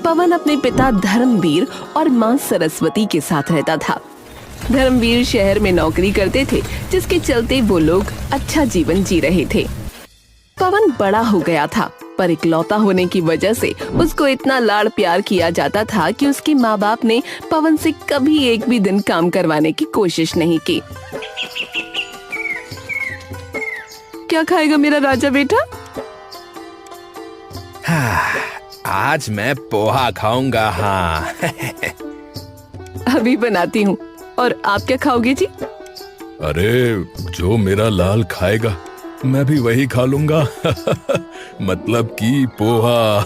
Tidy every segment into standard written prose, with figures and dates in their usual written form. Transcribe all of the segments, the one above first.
पवन अपने पिता धर्मवीर और माँ सरस्वती के साथ रहता था। धर्मवीर शहर में नौकरी करते थे, जिसके चलते वो लोग अच्छा जीवन जी रहे थे। पवन बड़ा हो गया था, पर इकलौता होने की वजह से उसको इतना लाड़ प्यार किया जाता था कि उसके माँ बाप ने पवन से कभी एक भी दिन काम करवाने की कोशिश नहीं की। क्या खाएगा मेरा राजा बेटा? आज मैं पोहा खाऊंगा। हाँ। अभी बनाती हूँ। और आप क्या खाओगे जी? अरे जो मेरा लाल खाएगा मैं भी वही खा लूंगा। मतलब कि पोहा।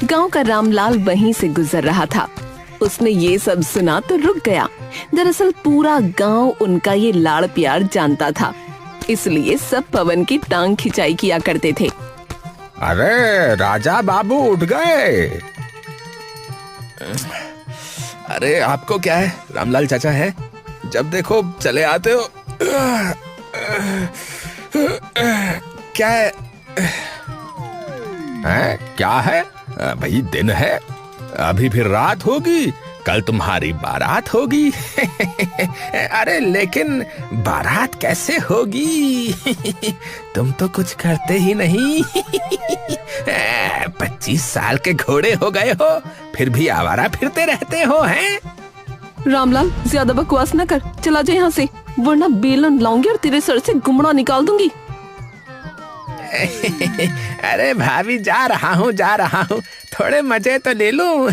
गांव का रामलाल वहीं से गुजर रहा था। उसने ये सब सुना तो रुक गया। दरअसल पूरा गांव उनका ये लाड़ प्यार जानता था, इसलिए सब पवन की टांग खिंचाई किया करते थे। अरे राजा बाबू उठ गए। अरे आपको क्या है, रामलाल चाचा है, जब देखो चले आते हो। क्या है? क्या है भाई? दिन है, अभी फिर रात होगी, कल तुम्हारी बारात होगी। अरे लेकिन बारात कैसे होगी? तुम तो कुछ करते ही नहीं। 25 साल के घोड़े हो गए हो, फिर भी आवारा फिरते रहते हो। हैं रामलाल ज्यादा बकवास न कर, चला जा यहाँ से, वरना बेलन लाऊंगी और तेरे सर से गुमड़ा निकाल दूंगी। अरे भाभी जा रहा हूँ, थोड़े मजे तो ले लूं।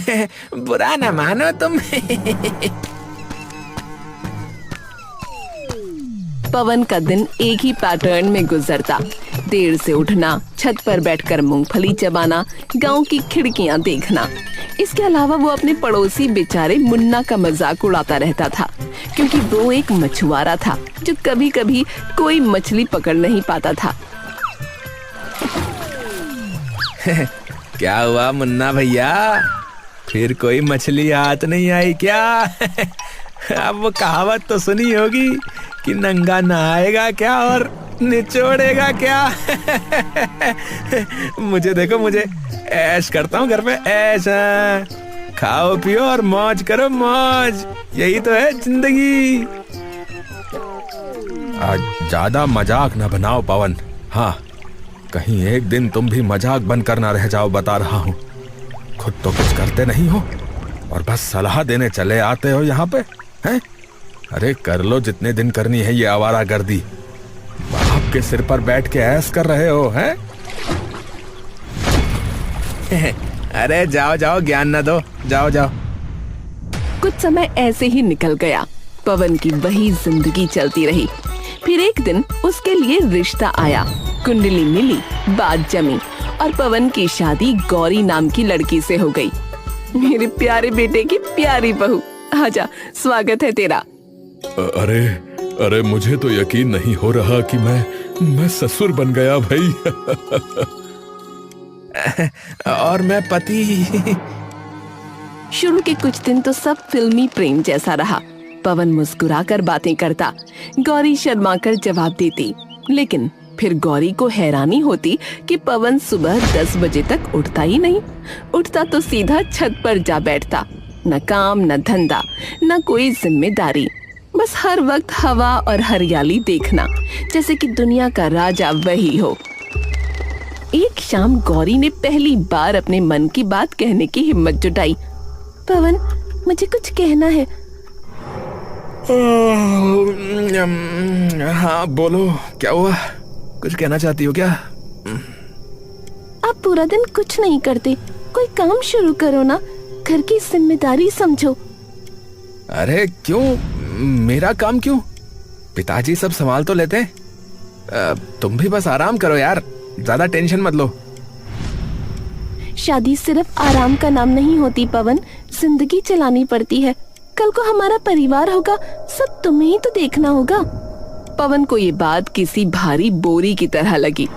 बुरा न मानो तुम। पवन का दिन एक ही पैटर्न में गुजरता। देर से उठना, छत पर बैठकर मूंगफली चबाना, गांव की खिड़कियां देखना। इसके अलावा वो अपने पड़ोसी बेचारे मुन्ना का मजाक उड़ाता रहता था, क्योंकि वो एक मछुआरा था जो कभी कभी कोई मछली पकड़ नहीं पाता था। क्या हुआ मुन्ना भैया, फिर कोई मछली हाथ नहीं आई क्या? अब वो कहावत तो सुनी होगी कि नंगा नहाएगा क्या और निचोड़ेगा क्या। मुझे देखो, मुझे ऐश करता हूँ घर पे, ऐश। खाओ पियो और मौज करो, मौज, यही तो है जिंदगी। आज ज्यादा मजाक ना बनाओ पवन। हाँ, कहीं एक दिन तुम भी मजाक बनकर ना रह जाओ, बता रहा हूँ। खुद तो कुछ करते नहीं हो और बस सलाह देने चले आते हो यहाँ पे, हैं? अरे कर लो जितने दिन करनी है ये आवारागर्दी। बाप के सिर पर बैठ के ऐश कर रहे हो, हैं? अरे जाओ जाओ, ज्ञान ना दो, जाओ जाओ। कुछ समय ऐसे ही निकल गया। पवन की वही जिंदगी चलती रही। फिर एक दिन उसके लिए रिश्ता आया, कुंडली मिली, बात जमी और पवन की शादी गौरी नाम की लड़की से हो गई। मेरे प्यारे बेटे की प्यारी बहू, आजा, स्वागत है तेरा। अरे अरे मुझे तो यकीन नहीं हो रहा कि मैं ससुर बन गया भाई। और मैं पति। शुरू के कुछ दिन तो सब फिल्मी प्रेम जैसा रहा। पवन मुस्कुराकर बातें करता, गौरी शर्माकर जवाब देती। लेकिन फिर गौरी को हैरानी होती कि पवन सुबह 10 बजे तक उठता ही नहीं। उठता तो सीधा छत पर जा बैठता। न काम, न धंधा, न कोई जिम्मेदारी, बस हर वक्त हवा और हरियाली देखना, जैसे कि दुनिया का राजा वही हो। एक शाम गौरी ने पहली बार अपने मन की बात कहने की हिम्मत जुटाई। पवन, मुझे कुछ कहना है। हाँ बोलो, क्या हुआ? कुछ कहना चाहती हो क्या? आप पूरा दिन कुछ नहीं करते, कोई काम शुरू करो ना, घर की जिम्मेदारी समझो। अरे क्यों, मेरा काम क्यों? पिताजी सब संभाल तो लेते हैं। तुम भी बस आराम करो यार, ज्यादा टेंशन मत लो। शादी सिर्फ आराम का नाम नहीं होती पवन, जिंदगी चलानी पड़ती है। कल को हमारा परिवार होगा, सब तुम्हें ही तो देखना होगा। पवन को ये बात किसी भारी बोरी की तरह लगी।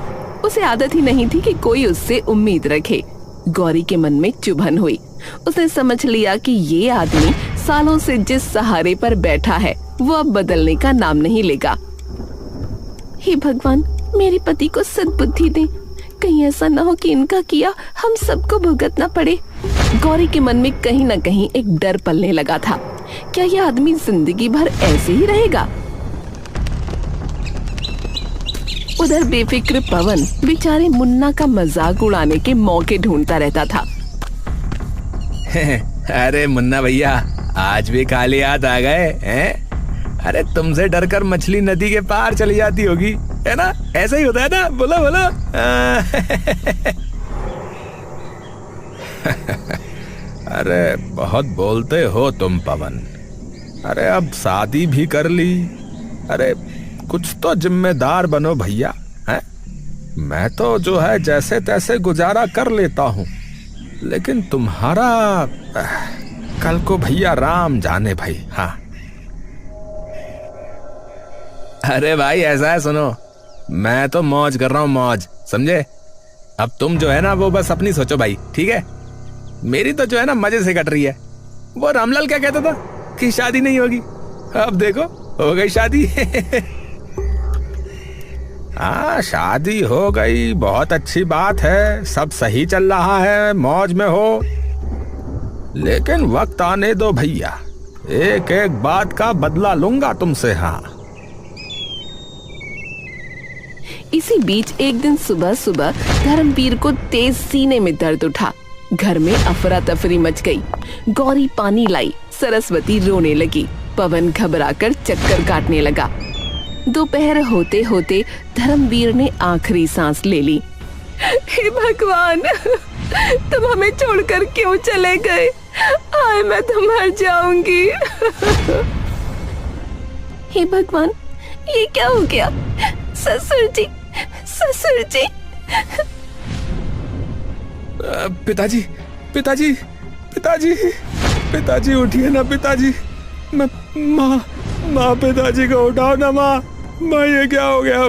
उसे आदत ही नहीं थी कि कोई उससे उम्मीद रखे। गौरी के मन में चुभन हुई। उसने समझ लिया कि ये आदमी सालों से जिस सहारे पर बैठा है वो अब बदलने का नाम नहीं लेगा। हे भगवान, मेरे पति को सद्बुद्धि दे, कहीं ऐसा ना हो कि इनका किया हम सबको भुगतना पड़े। गौरी के मन में कहीं ना कहीं एक डर पलने लगा था। क्या यह आदमी जिंदगी भर ऐसे ही रहेगा? उधर बेफिक्र पवन बेचारे मुन्ना का मजाक उड़ाने के मौके ढूंढता रहता था। अरे मुन्ना भैया, आज भी खाली हाथ आ गए हैं? अरे तुमसे डरकर मछली नदी के पार चली जाती होगी, है ना? ऐसा ही होता है ना? बोलो बोलो। अरे बहुत बोलते हो तुम पवन। अरे अब शादी भी कर ली। अरे कुछ तो जिम्मेदार बनो भैया, हैं? मैं तो जो है जैसे तैसे गुजारा कर लेता हूँ, लेकिन तुम्हारा कल को भैया राम जाने भाई। हाँ अरे भाई ऐसा है, सुनो, मैं तो मौज कर रहा हूँ, मौज, समझे? अब तुम जो है ना वो बस अपनी सोचो भाई, ठीक है? मेरी तो जो है ना मजे से कट रही है। वो रामलाल क्या कहता था कि शादी नहीं होगी, अब देखो हो गई शादी। हाँ शादी हो गई, बहुत अच्छी बात है, सब सही चल रहा है, मौज में हो। लेकिन वक्त आने दो भैया, एक एक बात का बदला लूंगा तुमसे। हाँ इसी बीच एक दिन सुबह सुबह धर्मवीर को तेज सीने में दर्द उठा। घर में अफरा तफरी मच गई। गौरी पानी लाई, सरस्वती रोने लगी, पवन घबराकर चक्कर काटने लगा। दोपहर होते होते धर्मवीर ने आखिरी सांस ले ली। हे भगवान, तुम हमें छोड़कर क्यों चले गए? हाय मैं तो मर जाऊंगी। हे भगवान, ये क्या हो गया? ससुर जी, ससुर जी। पिताजी, पिताजी, पिताजी, पिताजी उठिए ना पिताजी। माँ, पिताजी को उठाओ ना माँ। माँ ये क्या हो गया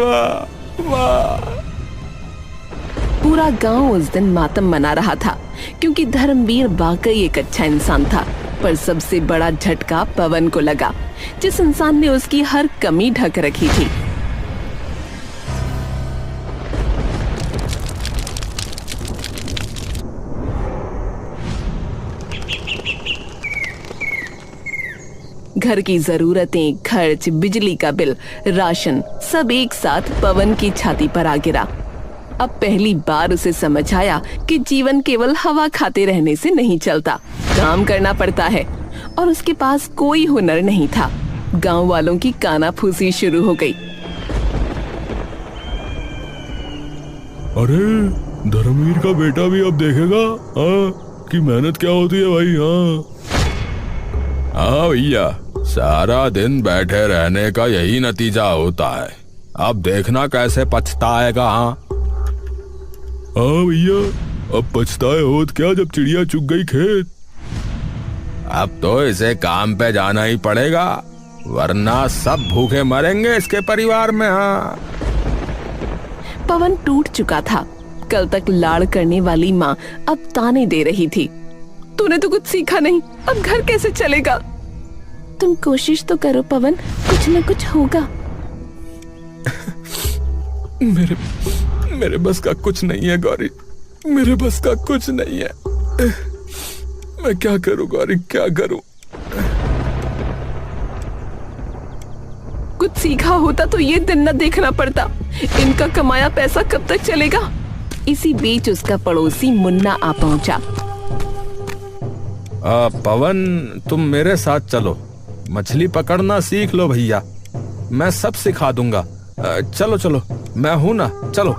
माँ? पूरा गांव उस दिन मातम मना रहा था, क्योंकि धर्मवीर वाकई एक अच्छा इंसान था। पर सबसे बड़ा झटका पवन को लगा, जिस इंसान ने उसकी हर कमी ढक रखी थी। घर की जरूरतें, खर्च, बिजली का बिल, राशन सब एक साथ पवन की छाती पर आ गिरा। अब पहली बार उसे समझ आया कि जीवन केवल हवा खाते रहने से नहीं चलता, काम करना पड़ता है। और उसके पास कोई हुनर नहीं था। गांव वालों की कानाफूसी शुरू हो गई। अरे धर्मवीर का बेटा भी अब देखेगा कि मेहनत क्या होती है भाई। हाँ भैया, सारा दिन बैठे रहने का यही नतीजा होता है। अब देखना कैसे पछताएगा। हाँ भैया, अब पछताए होत क्या जब चिड़िया चुग गई खेत। अब तो इसे काम पे जाना ही पड़ेगा, वरना सब भूखे मरेंगे इसके परिवार में। हाँ पवन टूट चुका था। कल तक लाड़ करने वाली माँ अब ताने दे रही थी। तूने तो कुछ सीखा नहीं, अब घर कैसे चलेगा? तुम कोशिश तो करो पवन, कुछ न कुछ होगा। मेरे बस का कुछ नहीं है गौरी, मेरे बस का कुछ नहीं है। मैं क्या करूं गौरी, क्या करूं? कुछ सीखा होता तो ये दिन न देखना पड़ता। इनका कमाया पैसा कब तक चलेगा? इसी बीच उसका पड़ोसी मुन्ना आ पहुंचा। पवन, तुम मेरे साथ चलो, मछली पकड़ना सीख लो भैया, मैं सब सिखा दूंगा। चलो चलो, मैं हूं ना, चलो।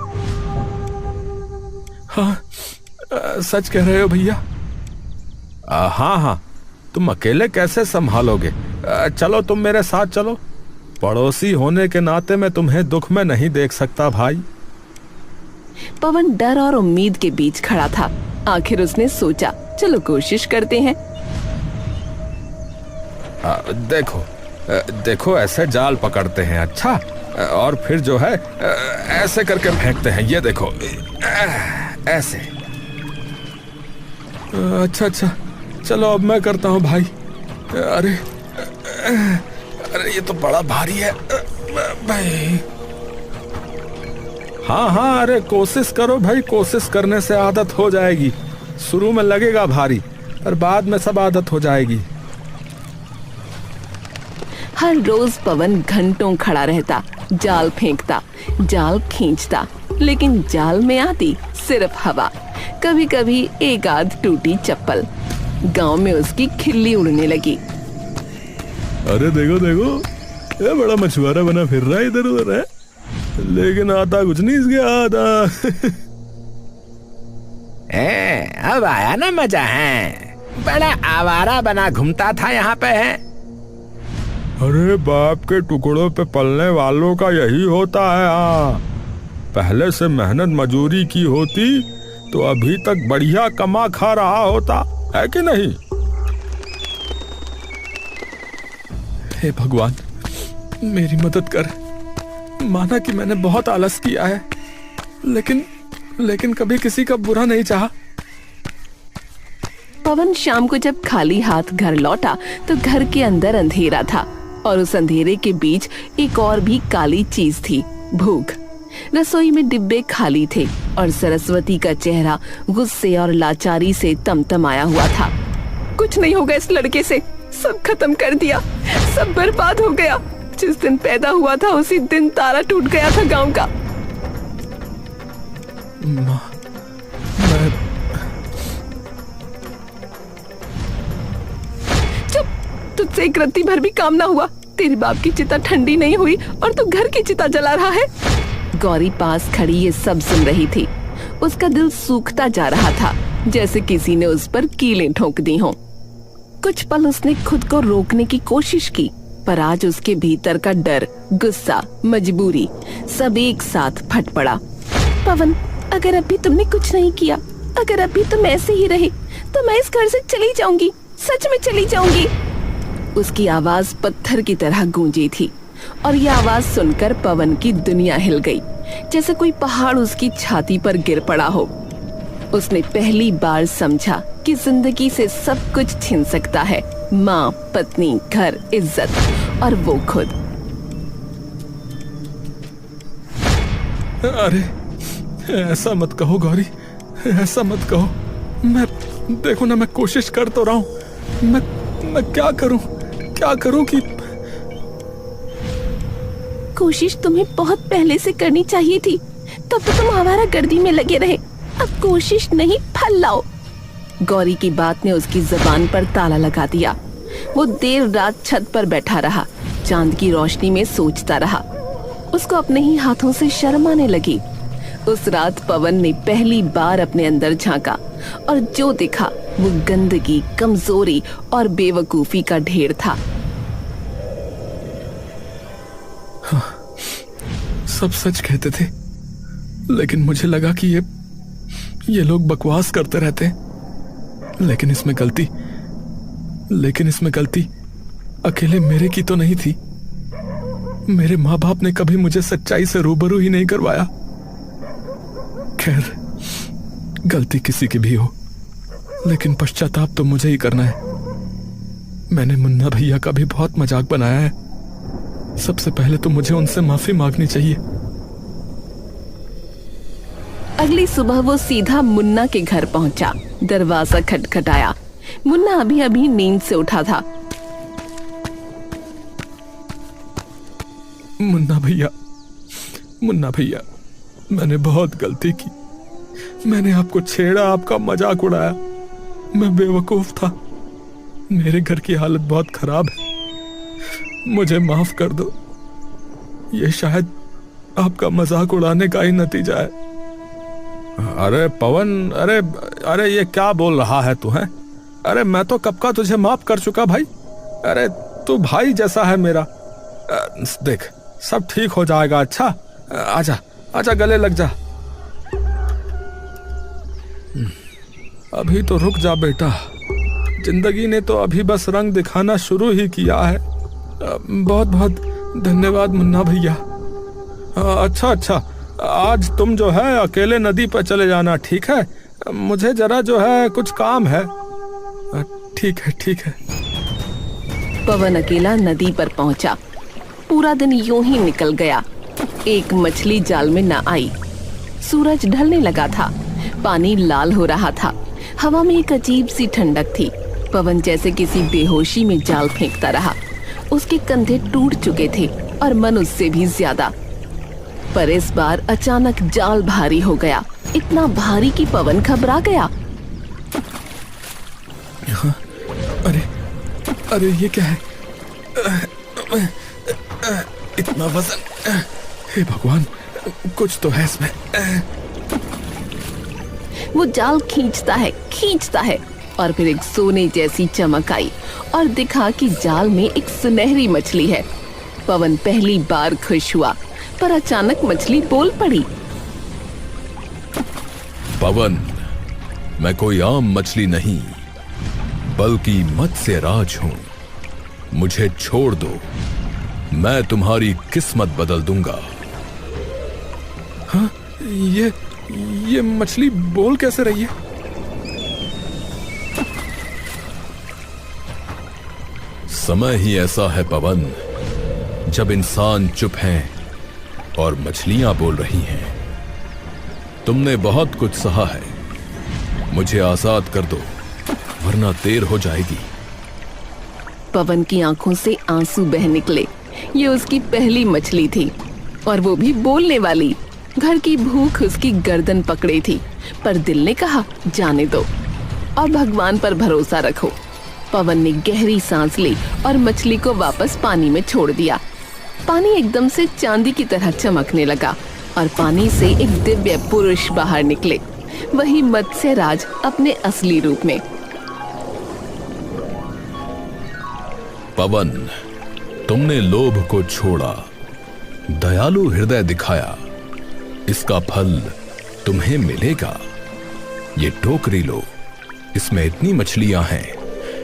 हाँ सच कह रहे हो भैया? हाँ हाँ, तुम अकेले कैसे संभालोगे? चलो तुम मेरे साथ चलो। पड़ोसी होने के नाते मैं तुम्हें दुख में नहीं देख सकता भाई। पवन डर और उम्मीद के बीच खड़ा था। आखिर उसने सोचा, चलो कोशिश करते हैं। देखो देखो, ऐसे जाल पकड़ते हैं, अच्छा, और फिर जो है ऐसे करके फेंकते हैं, ये देखो ऐसे। अच्छा अच्छा, चलो अब मैं करता हूँ भाई। अरे अरे ये तो बड़ा भारी है भाई। हाँ हाँ, अरे कोशिश करो भाई, कोशिश करने से आदत हो जाएगी। शुरू में लगेगा भारी, पर बाद में सब आदत हो जाएगी। हर रोज पवन घंटों खड़ा रहता, जाल फेंकता, जाल खींचता, लेकिन जाल में आती सिर्फ हवा। कभी कभी एक आध टूटी चप्पल। गांव में उसकी खिल्ली उड़ने लगी। अरे देखो देखो, ये बड़ा मछुआरा बना फिर रहा है इधर उधर है, लेकिन आता कुछ नहीं इसके आता। अब आया ना मजा है, बड़ा आवारा बना घूमता था यहाँ पे है। अरे बाप के टुकड़ों पे पलने वालों का यही होता है। हाँ, पहले से मेहनत मजूरी की होती तो अभी तक बढ़िया कमा खा रहा होता, है कि नहीं? हे भगवान, मेरी मदद कर। माना कि मैंने बहुत आलस किया है, लेकिन कभी किसी का बुरा नहीं चाहा। पवन शाम को जब खाली हाथ घर लौटा तो घर के अंदर अंधेरा था और उस अंधेरे के बीच एक और भी काली चीज थी, भूख। रसोई में डिब्बे खाली थे और सरस्वती का चेहरा गुस्से और लाचारी से तमतमाया हुआ था। कुछ नहीं होगा इस लड़के से, सब खत्म कर दिया, सब बर्बाद हो गया। जिस दिन पैदा हुआ था उसी दिन तारा टूट गया था गांव का। माँ, मैं चुप, तुझसे एक रत्ती भर भी काम ना हुआ। तेरे बाप की चिता ठंडी नहीं हुई और तू घर की चिता जला रहा है। गौरी पास खड़ी ये सब सुन रही थी। उसका दिल सूखता जा रहा था, जैसे किसी ने उस पर कीलें ठोक दी हों। कुछ पल उसने खुद को रोकने की कोशिश की, पर आज उसके भीतर का डर, गुस्सा, मजबूरी सब एक साथ फट पड़ा। पवन, अगर अभी तुमने कुछ नहीं किया, अगर अभी तुम ऐसे ही रहे, तो मैं इस घर से चली जाऊंगी, सच में चली जाऊंगी। उसकी आवाज पत्थर की तरह गूंजी थी और यह आवाज सुनकर पवन की दुनिया हिल गई, जैसे कोई पहाड़ उसकी छाती पर गिर पड़ा हो। उसने पहली बार समझा कि जिंदगी से सब कुछ छिन सकता है, माँ, पत्नी, घर, इज्जत और वो खुद। अरे ऐसा मत कहो गौरी, ऐसा मत कहो। मैं देखो ना, मैं कोशिश कर तो रहा हूँ। मैं क्या करूं कि कोशिश तुम्हें बहुत पहले से करनी चाहिए थी, तब तो तुम आवारा गर्दी में लगे रहे। अब कोशिश नहीं, फल लाओ। गौरी की बात ने उसकी जुबान पर ताला लगा दिया। वो देर रात छत पर बैठा रहा, चांद की रोशनी में सोचता रहा। उसको अपने ही हाथों से शर्म आने लगी। उस रात पवन ने पहली बार अपने अंदर झांका और जो दिखा वो गंदगी, कमजोरी और बेवकूफी का ढेर था। सब सच कहते थे, लेकिन मुझे लगा कि ये लोग बकवास करते रहते हैं। लेकिन इसमें गलती अकेले मेरे की तो नहीं थी। मेरे माँ बाप ने कभी मुझे सच्चाई से रूबरू ही नहीं करवाया। खैर, गलती किसी की भी हो, लेकिन पश्चाताप तो मुझे ही करना है। मैंने मुन्ना भैया का भी बहुत मजाक बनाया है। सबसे पहले तो मुझे उनसे माफी मांगनी चाहिए। अगली सुबह वो सीधा मुन्ना के घर पहुंचा। दरवाजा खटखटाया। मुन्ना अभी अभी नींद से उठा था। मुन्ना भैया, मैंने बहुत गलती की। मैंने आपको छेड़ा, आपका मजाक उड़ाया। मैं बेवकूफ था। मेरे घर की हालत बहुत खराब है, मुझे माफ कर दो। ये शायद आपका मजाक उड़ाने का ही नतीजा है। अरे पवन, अरे ये क्या बोल रहा है तू? है, अरे मैं तो कब का तुझे माफ कर चुका भाई। अरे तू भाई जैसा है मेरा। देख, सब ठीक हो जाएगा। अच्छा, आजा गले लग जा। अभी तो रुक जा बेटा, जिंदगी ने तो अभी बस रंग दिखाना शुरू ही किया है। बहुत बहुत धन्यवाद मुन्ना भैया। अच्छा, आज तुम जो है अकेले नदी पर चले जाना, ठीक है? मुझे जरा जो है कुछ काम है। ठीक है। पवन अकेला नदी पर पहुंचा। पूरा दिन यूं ही निकल गया। एक मछली जाल में न आई, सूरज ढलने लगा था। पानी लाल हो रहा था। हवा में एक अजीब सी ठंडक थी। पवन जैसे किसी बेहोशी में जाल फेंकता रहा। उसके कंधे टूट चुके थे और मन उससे भी ज्यादा। पर इस बार अचानक जाल भारी हो गया, इतना भारी कि पवन घबरा गया। अरे अरे ये क्या है? इतना वजन! हे भगवान, कुछ तो है इसमें। वो जाल खींचता है और फिर एक सोने जैसी चमक आई और दिखा कि जाल में एक सुनहरी मछली है। पवन पहली बार खुश हुआ, पर अचानक मछली बोल पड़ी। पवन, मैं कोई आम मछली नहीं, बल्कि मत्स्य राज हूं। मुझे छोड़ दो, मैं तुम्हारी किस्मत बदल दूंगा। हाँ, ये मछली बोल कैसे रही है? समय ही ऐसा है पवन, जब इंसान चुप हैं और मछलियां बोल रही हैं। तुमने बहुत कुछ सहा है, मुझे आजाद कर दो, वरना देर हो जाएगी। पवन की आंखों से आंसू बह निकले। ये उसकी पहली मछली थी और वो भी बोलने वाली। घर की भूख उसकी गर्दन पकड़े थी, पर दिल ने कहा जाने दो और भगवान पर भरोसा रखो। पवन ने गहरी सांस ली और मछली को वापस पानी में छोड़ दिया। पानी एकदम से चांदी की तरह चमकने लगा और पानी से एक दिव्य पुरुष बाहर निकले, वही मत्स्य राज अपने असली रूप में। पवन, तुमने लोभ को छोड़ा, दयालु हृदय दिखाया, इसका फल तुम्हें मिलेगा। ये टोकरी लो, इसमें इतनी मछलियां हैं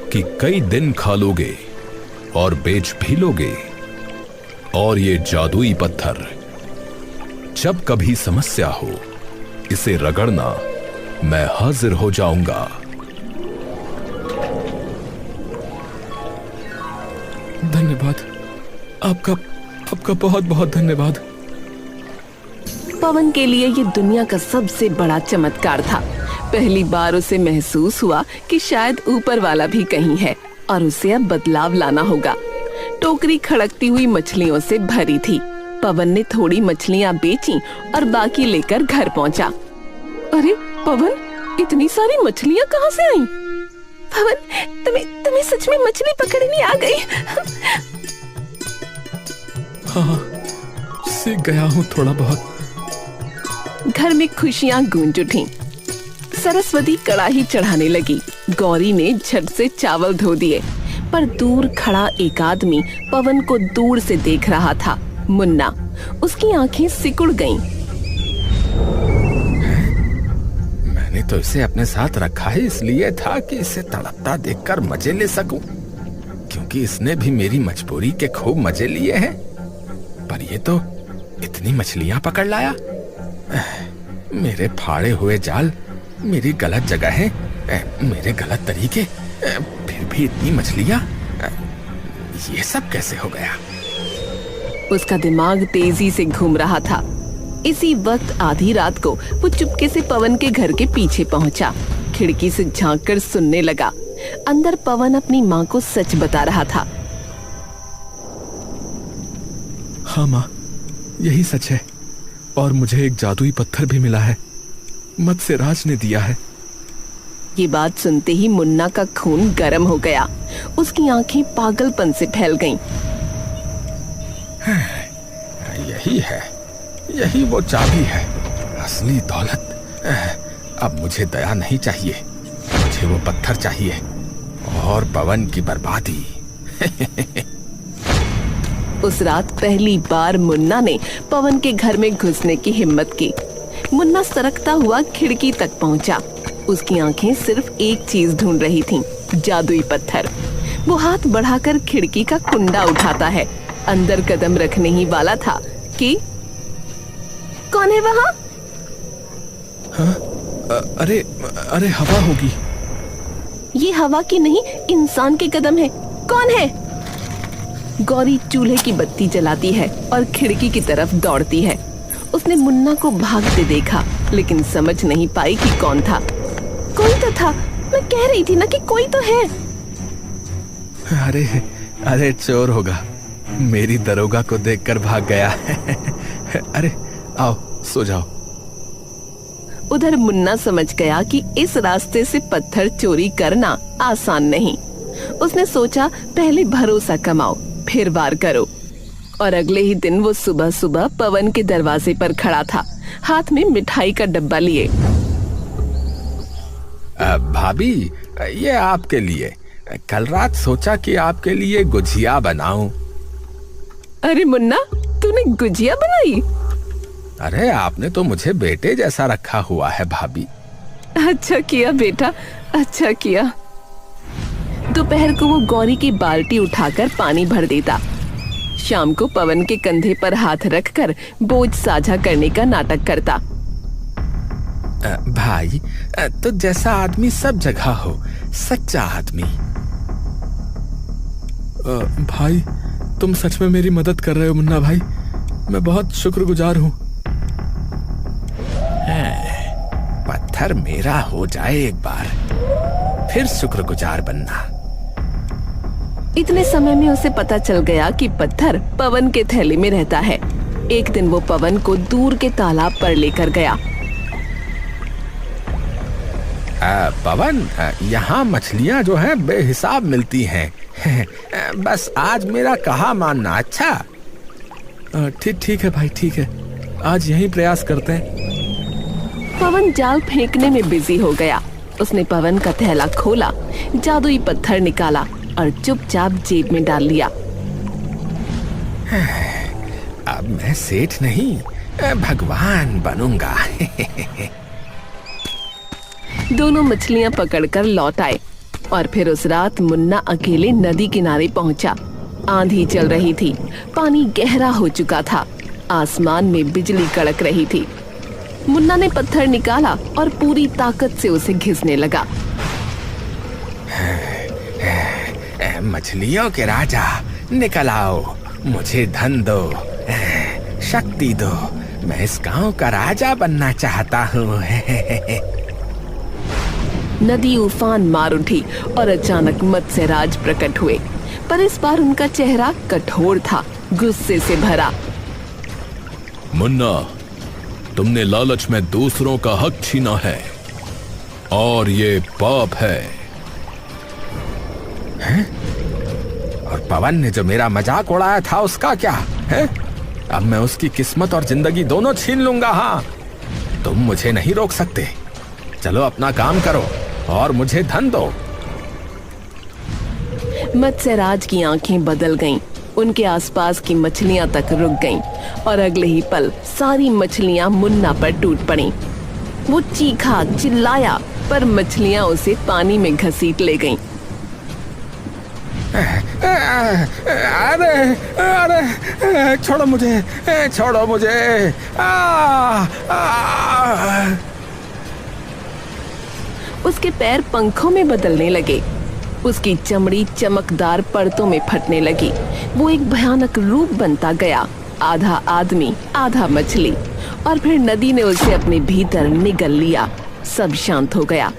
कि कई दिन खा लोगे और बेच भी लोगे। और ये जादुई पत्थर, जब कभी समस्या हो इसे रगड़ना, मैं हाजिर हो जाऊंगा। धन्यवाद, आपका बहुत बहुत धन्यवाद। पवन के लिए ये दुनिया का सबसे बड़ा चमत्कार था। पहली बार उसे महसूस हुआ कि शायद ऊपर वाला भी कहीं है और उसे अब बदलाव लाना होगा। टोकरी खड़कती हुई मछलियों से भरी थी। पवन ने थोड़ी मछलियां बेची और बाकी लेकर घर पहुंचा। अरे पवन, इतनी सारी मछलियां कहाँ से आई? पवन, तुम्हें सच में मछली पकड़नी आ गई? हाँ, सीख गया हूँ थोड़ा बहुत। घर में खुशियां गूंज उठीं। सरस्वती कड़ाही चढ़ाने लगी। गौरी ने झट से चावल धो दिए, पर दूर खड़ा एक आदमी पवन को दूर से देख रहा था। मुन्ना। उसकी आंखें सिकुड़ गईं। मैंने तो इसे अपने साथ रखा ही इसलिए था कि इसे तड़पता देखकर मजे ले सकूं, क्योंकि इसने भी मेरी मजबूरी के खूब मजे लिए हैं। पर ये तो इतनी मछलियां पकड़ लाया। मेरे फाड़े हुए जाल, मेरी गलत जगह है, मेरे गलत तरीके, फिर भी इतनी मछलियां, ये सब कैसे हो गया? उसका दिमाग तेजी से घूम रहा था। इसी वक्त आधी रात को वो चुपके से पवन के घर के पीछे पहुंचा। खिड़की से झांककर सुनने लगा। अंदर पवन अपनी माँ को सच बता रहा था। हाँ माँ, यही सच है। और मुझे एक जादुई पत्थर भी मिला है, मत्स्य राज ने दिया है। ये बात सुनते ही मुन्ना का खून गर्म हो गया। उसकी आंखें पागलपन से फैल गईं। यही है, यही वो चाबी है, असली दौलत। अब मुझे दया नहीं चाहिए, मुझे वो पत्थर चाहिए और पवन की बर्बादी। उस रात पहली बार मुन्ना ने पवन के घर में घुसने की हिम्मत की। मुन्ना सरकता हुआ खिड़की तक पहुंचा। उसकी आंखें सिर्फ एक चीज ढूंढ रही थीं, जादुई पत्थर। वो हाथ बढ़ाकर खिड़की का कुंडा उठाता है। अंदर कदम रखने ही वाला था कि कौन है वहाँ? हाँ? अरे हवा होगी। ये हवा की नहीं, इंसान के कदम है। कौन है? गौरी चूल्हे की बत्ती जलाती है और खिड़की की तरफ दौड़ती है। उसने मुन्ना को भागते देखा, लेकिन समझ नहीं पाई कि कौन था। कोई तो था, मैं कह रही थी ना कि कोई तो है। अरे अरे चोर होगा, मेरी दरोगा को देखकर भाग गया। अरे आओ सो जाओ। उधर मुन्ना समझ गया कि इस रास्ते से पत्थर चोरी करना आसान नहीं। उसने सोचा पहले भरोसा कमाओ फिर वार करो। और अगले ही दिन वो सुबह सुबह पवन के दरवाजे पर खड़ा था, हाथ में मिठाई का डब्बा लिए। भाभी, ये आपके लिए। कल रात सोचा कि आपके लिए गुजिया बनाऊं। अरे मुन्ना, तूने गुजिया बनाई? अरे आपने तो मुझे बेटे जैसा रखा हुआ है भाभी। अच्छा किया बेटा, अच्छा किया। दोपहर को वो गौरी की बाल्टी उठाकर पानी भर देता। शाम को पवन के कंधे पर हाथ रखकर बोझ साझा करने का नाटक करता। भाई, तो जैसा आदमी सब जगह हो, सच्चा आदमी। भाई, तुम सच में मेरी मदद कर रहे हो मुन्ना भाई, मैं बहुत शुक्रगुजार हूँ। पत्थर मेरा हो जाए एक बार, फिर शुक्रगुजार बनना। इतने समय में उसे पता चल गया कि पत्थर पवन के थैले में रहता है। एक दिन वो पवन को दूर के तालाब पर लेकर गया। पवन, यहाँ मछलियाँ जो हैं बेहिसाब मिलती हैं। बस आज मेरा कहा मानना, अच्छा? ठीक है भाई, ठीक है, आज यही प्रयास करते हैं। पवन जाल फेंकने में बिजी हो गया। उसने पवन का थैला खोला, जादुई पत्थर निकाला और चुपचाप जेब में डाल लिया। अब मैं सेठ नहीं, भगवान बनूंगा। दोनों मछलियां पकड़कर लौट आए और फिर उस रात मुन्ना अकेले नदी किनारे पहुंचा। आंधी चल रही थी, पानी गहरा हो चुका था, आसमान में बिजली कड़क रही थी। मुन्ना ने पत्थर निकाला और पूरी ताकत से उसे घिसने लगा। मछलियों के राजा, निकल आओ, मुझे धन दो, शक्ति दो, मैं इस गांव का राजा बनना चाहता हूँ। नदी उफान मार उठी और अचानक मत्स्यराज प्रकट हुए, पर इस बार उनका चेहरा कठोर था, गुस्से से भरा। मुन्ना, तुमने लालच में दूसरों का हक छीना है और ये पाप है। हैं? और पवन ने जो मेरा मजाक उड़ाया था उसका क्या है? अब मैं उसकी किस्मत और जिंदगी दोनों छीन लूंगा। हाँ, तुम मुझे नहीं रोक सकते। चलो अपना काम करो और मुझे धन दो। मत्स्यराज की आंखें बदल गईं, उनके आसपास की मछलियां तक रुक गईं और अगले ही पल सारी मछलियां मुन्ना पर टूट पड़ीं। वो चीखा, चिल्लाया, पर मछलियां उसे पानी में घसीट ले गईं। अरे अरे, छोड़ो मुझे, छोड़ो मुझे। उसके पैर पंखों में बदलने लगे, उसकी चमड़ी चमकदार परतों में फटने लगी। वो एक भयानक रूप बनता गया, आधा आदमी आधा मछली। और फिर नदी ने उसे अपने भीतर निगल लिया। सब शांत हो गया।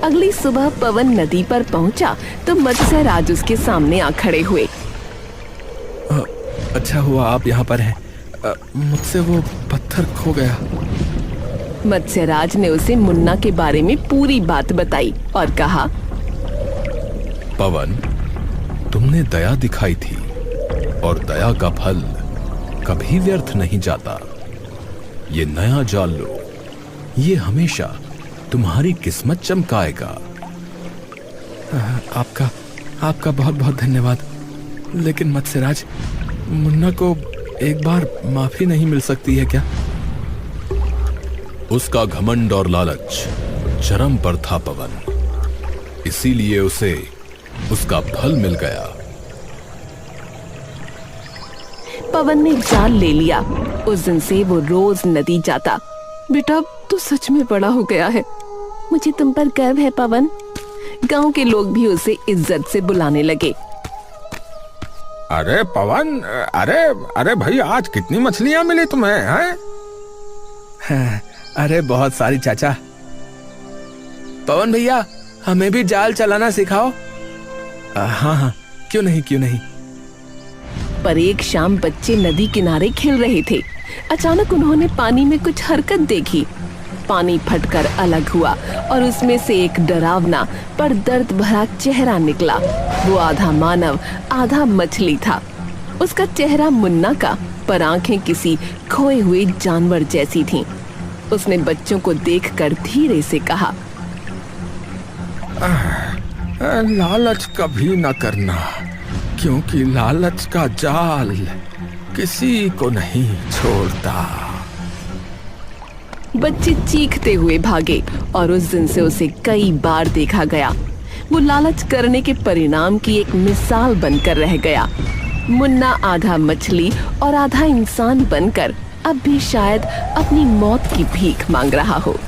अगली सुबह पवन नदी पर पहुंचा तो मत्स्यराज उसके सामने आ खड़े हुए। अच्छा हुआ आप यहाँ पर हैं, मुझसे वो पत्थर खो गया। मत्स्यराज ने उसे मुन्ना के बारे में पूरी बात बताई और कहा, पवन, तुमने दया दिखाई थी और दया का फल कभी व्यर्थ नहीं जाता। ये नया जाल लो, ये हमेशा तुम्हारी किस्मत चमकाएगा। आपका बहुत बहुत धन्यवाद। लेकिन मत्स्यराज, मुन्ना को एक बार माफी नहीं मिल सकती है क्या? उसका घमंड और लालच चरम पर था पवन, इसीलिए उसे उसका फल मिल गया। पवन ने जाल ले लिया। उस दिन से वो रोज नदी जाता। बेटा, तू सच में बड़ा हो गया है, मुझे तुम पर गर्व है पवन। गांव के लोग भी उसे इज्जत से बुलाने लगे। अरे पवन, अरे भाई, आज कितनी मछलियां मिली तुम्हें? हैं? हाँ, अरे बहुत सारी चाचा। पवन भैया, हमें भी जाल चलाना सिखाओ। हाँ हाँ, क्यों नहीं क्यों नहीं। पर एक शाम बच्चे नदी किनारे खेल रहे थे। अचानक उन्होंने पानी में कुछ हरकत देखी। पानी फटकर अलग हुआ और उसमें से एक डरावना पर दर्द भरा चेहरा निकला। वो आधा मानव आधा मछली था। उसका चेहरा मुन्ना का, पर आंखें किसी खोए हुए जानवर जैसी थीं। उसने बच्चों को देखकर धीरे से कहा, लालच कभी न करना, क्योंकि लालच का जाल किसी को नहीं छोड़ता। बच्चे चीखते हुए भागे और उस दिन से उसे कई बार देखा गया। वो लालच करने के परिणाम की एक मिसाल बनकर रह गया। मुन्ना आधा मछली और आधा इंसान बनकर अब भी शायद अपनी मौत की भीख मांग रहा हो।